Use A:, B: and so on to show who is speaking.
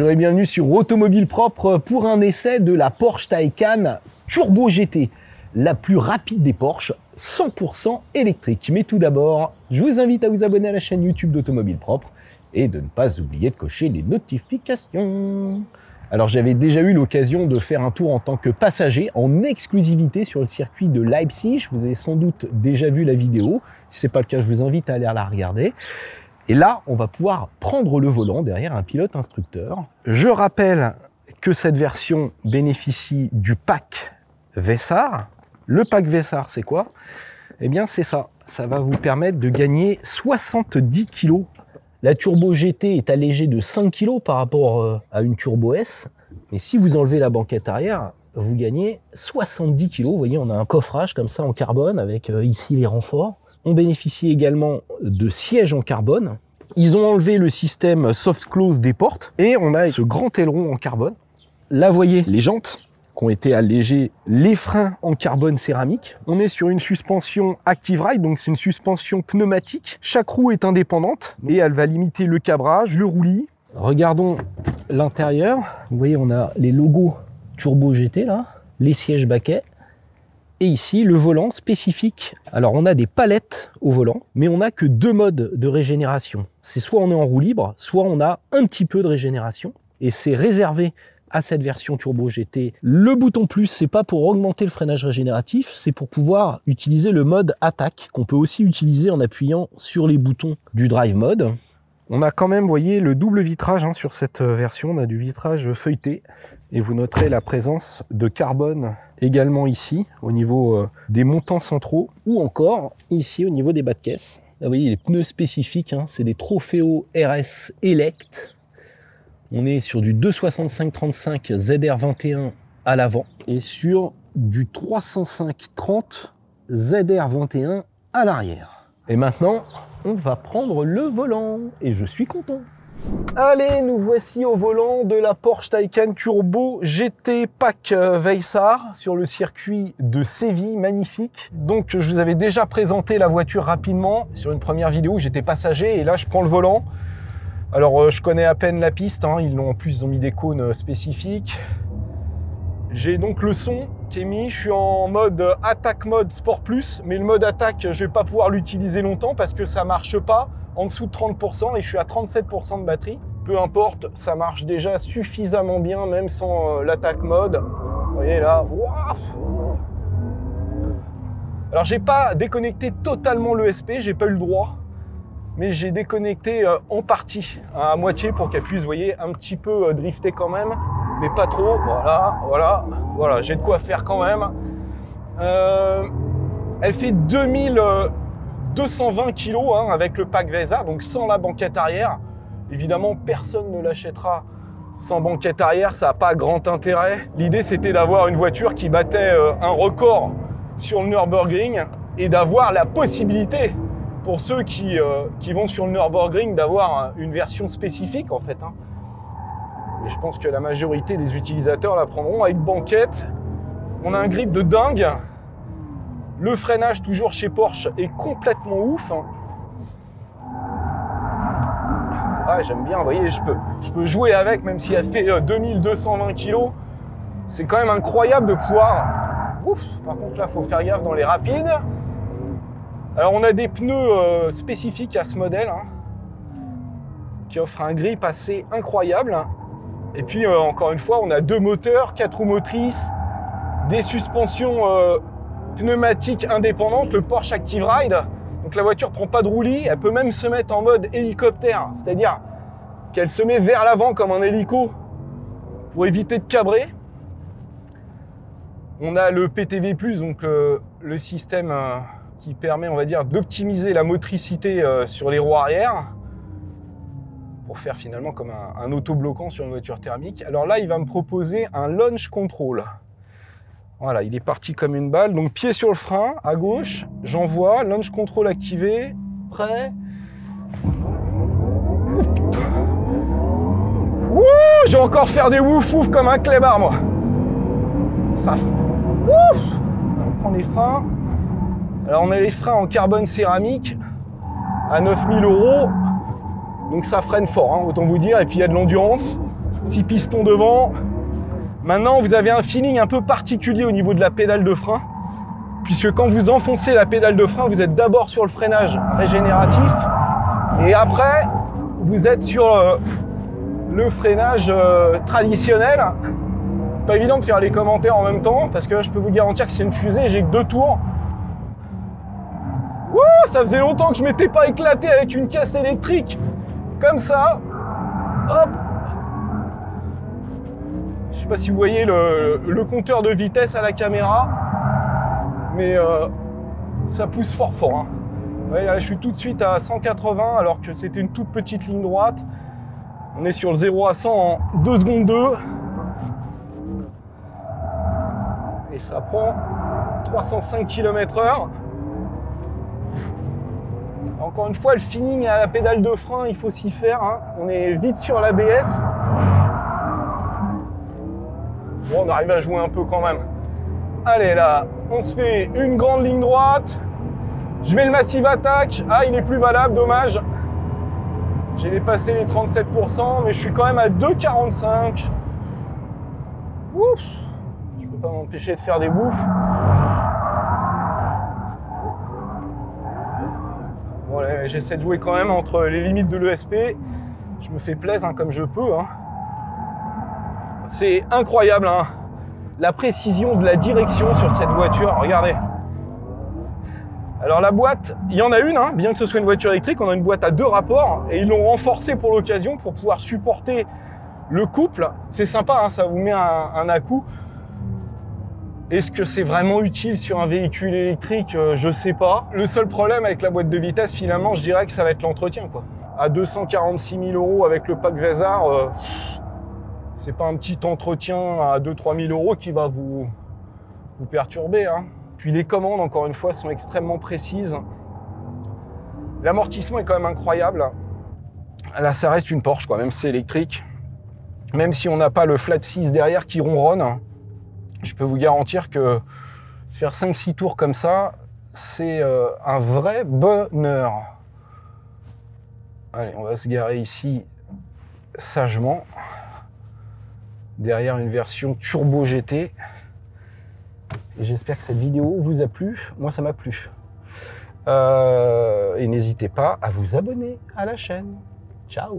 A: Bonjour et bienvenue sur Automobile Propre pour un essai de la Porsche Taycan Turbo GT, la plus rapide des Porsche, 100% électrique. Mais tout d'abord, je vous invite à vous abonner à la chaîne YouTube d'Automobile Propre et de ne pas oublier de cocher les notifications. Alors j'avais déjà eu l'occasion de faire un tour en tant que passager en exclusivité sur le circuit de Leipzig. Vous avez sans doute déjà vu la vidéo. Si ce n'est pas le cas, je vous invite à aller la regarder. Et là, on va pouvoir prendre le volant derrière un pilote instructeur. Je rappelle que cette version bénéficie du pack Vessar. Le pack Vessar, c'est quoi? Eh bien, c'est ça. Ça va vous permettre de gagner 70 kg. La Turbo GT est allégée de 5 kg par rapport à une Turbo S. Mais si vous enlevez la banquette arrière, vous gagnez 70 kg. Vous voyez, on a un coffrage comme ça en carbone avec ici les renforts. On bénéficie également de sièges en carbone. Ils ont enlevé le système soft close des portes et on a ce grand aileron en carbone. Là, vous voyez les jantes qui ont été allégées, les freins en carbone céramique. On est sur une suspension Active Ride, donc c'est une suspension pneumatique. Chaque roue est indépendante et elle va limiter le cabrage, le roulis. Regardons l'intérieur. Vous voyez, on a les logos Turbo GT là, les sièges baquets. Et ici, le volant spécifique. Alors, on a des palettes au volant, mais on n'a que deux modes de régénération. C'est soit on est en roue libre, soit on a un petit peu de régénération. Et c'est réservé à cette version Turbo GT. Le bouton plus, c'est pas pour augmenter le freinage régénératif, c'est pour pouvoir utiliser le mode attaque, qu'on peut aussi utiliser en appuyant sur les boutons du drive mode. On a quand même, vous voyez, le double vitrage sur cette version. On a du vitrage feuilleté. Et vous noterez la présence de carbone également ici, au niveau des montants centraux, ou encore ici au niveau des bas de caisse. Là, vous voyez, les pneus spécifiques, c'est des Trofeo RS Elect. On est sur du 265/35 ZR21 à l'avant et sur du 305/30 ZR21 à l'arrière. Et maintenant, on va prendre le volant et je suis content. Allez, nous voici au volant de la Porsche Taycan Turbo GT Pack Vessar sur le circuit de Séville, magnifique. Donc je vous avais déjà présenté la voiture rapidement sur une première vidéo, j'étais passager et là je prends le volant. Alors je connais à peine la piste, ils ont mis des cônes spécifiques. J'ai donc le son qui est mis, je suis en mode attaque mode Sport Plus, mais le mode attaque, je ne vais pas pouvoir l'utiliser longtemps parce que ça ne marche pas en dessous de 30% et je suis à 37% de batterie. Peu importe, ça marche déjà suffisamment bien, même sans l'attaque mode. Vous voyez là, wow. Alors j'ai pas déconnecté totalement l'ESP, j'ai pas eu le droit, mais j'ai déconnecté en partie, à moitié pour qu'elle puisse, vous voyez, un petit peu drifter quand même. Mais pas trop, voilà, j'ai de quoi faire quand même. Elle fait 2220 kg avec le pack Vessar, donc sans la banquette arrière. Évidemment, personne ne l'achètera sans banquette arrière, ça n'a pas grand intérêt. L'idée, c'était d'avoir une voiture qui battait un record sur le Nürburgring et d'avoir la possibilité, pour ceux qui vont sur le Nürburgring, d'avoir une version spécifique en fait. Et je pense que la majorité des utilisateurs la prendront avec banquette. On a un grip de dingue. Le freinage, toujours chez Porsche, est complètement ouf. Ah, j'aime bien, vous voyez, je peux jouer avec, même si elle fait 2220 kg. C'est quand même incroyable de pouvoir... Ouf, par contre, là, il faut faire gaffe dans les rapides. Alors, on a des pneus spécifiques à ce modèle, qui offrent un grip assez incroyable. Et puis, encore une fois, on a deux moteurs, 4 roues motrices, des suspensions pneumatiques indépendantes, le Porsche Active Ride. Donc la voiture ne prend pas de roulis, elle peut même se mettre en mode hélicoptère, c'est-à-dire qu'elle se met vers l'avant comme un hélico pour éviter de cabrer. On a le PTV+, donc le système qui permet, on va dire, d'optimiser la motricité sur les roues arrière, pour faire finalement comme un autobloquant sur une voiture thermique. Alors là, il va me proposer un launch control. Voilà, il est parti comme une balle. Donc pied sur le frein, à gauche, j'envoie, launch control activé, prêt. Ouh, j'ai encore faire des wouf wouf comme un clébard, moi. Ça... Ouf. On prend les freins. Alors on a les freins en carbone céramique à 9000 €. Donc ça freine fort, autant vous dire. Et puis il y a de l'endurance. 6 pistons devant. Maintenant, vous avez un feeling un peu particulier au niveau de la pédale de frein, puisque quand vous enfoncez la pédale de frein, vous êtes d'abord sur le freinage régénératif, et après, vous êtes sur le freinage traditionnel. C'est pas évident de faire les commentaires en même temps, parce que je peux vous garantir que c'est une fusée, j'ai que 2 tours. Wouh, ça faisait longtemps que je m'étais pas éclaté avec une caisse électrique, comme ça. Hop. Je sais pas si vous voyez le compteur de vitesse à la caméra, mais ça pousse fort fort. Hein. Ouais, là, je suis tout de suite à 180 alors que c'était une toute petite ligne droite. On est sur le 0 à 100 en 2 secondes 2. Et ça prend 305 km/h. Encore une fois, le feeling à la pédale de frein, il faut s'y faire. Hein. On est vite sur l'ABS. Bon, on arrive à jouer un peu quand même. Allez, là, on se fait une grande ligne droite. Je mets le Massive Attack. Ah, il est plus valable, dommage. J'ai dépassé les 37%, mais je suis quand même à 2,45. Ouf! Je peux pas m'empêcher de faire des bouffes. Bon, j'essaie de jouer quand même entre les limites de l'ESP. Je me fais plaisir hein, comme je peux. Hein. C'est incroyable, hein, la précision de la direction sur cette voiture. Regardez. Alors la boîte, il y en a une, hein, bien que ce soit une voiture électrique, on a une boîte à 2 rapports et ils l'ont renforcée pour l'occasion pour pouvoir supporter le couple. C'est sympa, hein, ça vous met un à-coup. Est-ce que c'est vraiment utile sur un véhicule électrique? Je sais pas. Le seul problème avec la boîte de vitesse, finalement, je dirais que ça va être l'entretien, quoi. À 246 000 € avec le pack Vézar, c'est pas un petit entretien à 2-3 000 € qui va vous perturber. Hein. Puis les commandes, encore une fois, sont extrêmement précises. L'amortissement est quand même incroyable. Là, ça reste une Porsche, quoi, même si c'est électrique. Même si on n'a pas le flat 6 derrière qui ronronne, je peux vous garantir que faire 5-6 tours comme ça, c'est un vrai bonheur. Allez, on va se garer ici sagement. Derrière une version Turbo GT. Et j'espère que cette vidéo vous a plu. Moi, ça m'a plu. Et n'hésitez pas à vous abonner à la chaîne. Ciao!